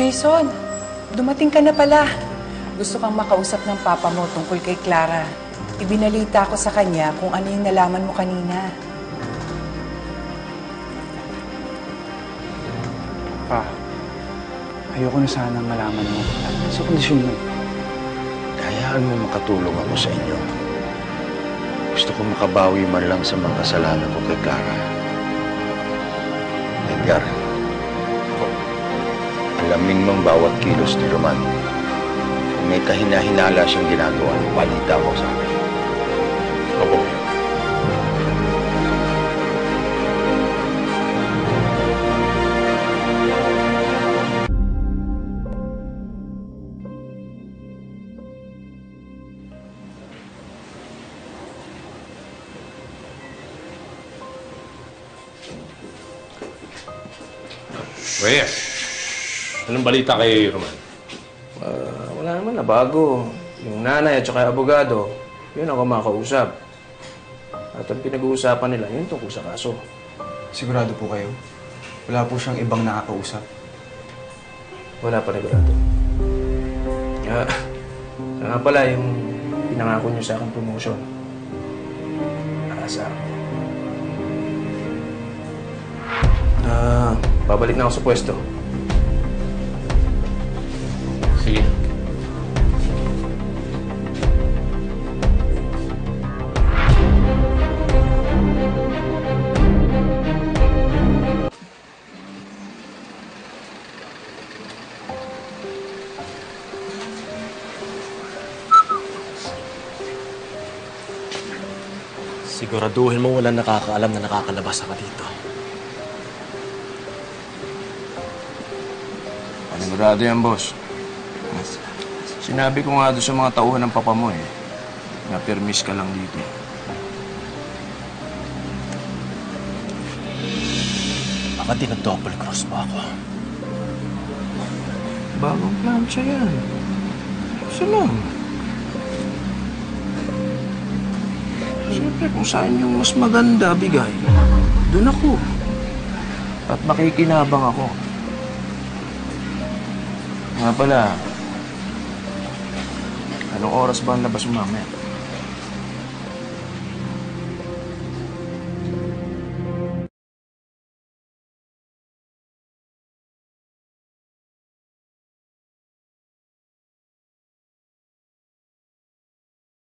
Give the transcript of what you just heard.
Jason, dumating ka na pala. Gusto kang makausap ng papa mo tungkol kay Clara. Ibinalita ko sa kanya kung ano yung nalaman mo kanina. Pa, ayoko na sana malaman mo. Sa kondisyon mo. Hayaan mo makatulong ako sa inyo. Gusto ko makabawi man lang sa mga kasalanan ko kay Clara. Edgar, alamin mong bawat kilos ni Roman. Kung may kahina-hinala siyang ginagawa, balita mo sa akin. Opo. Rhea, anong balita kay Roman? Wala naman na bago. Yung nanay at saka abogado, yun ako makausap. At ang pinag-uusapan nila, yun tungkol sa kaso. Sigurado po kayo? Wala po siyang ibang nakakausap? Wala pa sigurado. Nga pala, yung pinangako niyo sa akin promotion. Aasa ako. Babalik na ako sa pwesto. Sige. Siguraduhin mo walang nakakaalam na nakakalabas ka dito. Panigurado yan, boss. Sinabi ko nga doon sa mga tauhan ng papa mo na permis ka lang dito. Baka dinag-double cross mo ako. Bagong plancha yan. Isa lang. Siyempre, kung saan yung mas maganda bigay, doon ako. At makikinabang ako. Nga pala, anong oras ba ang labas mo mamaya?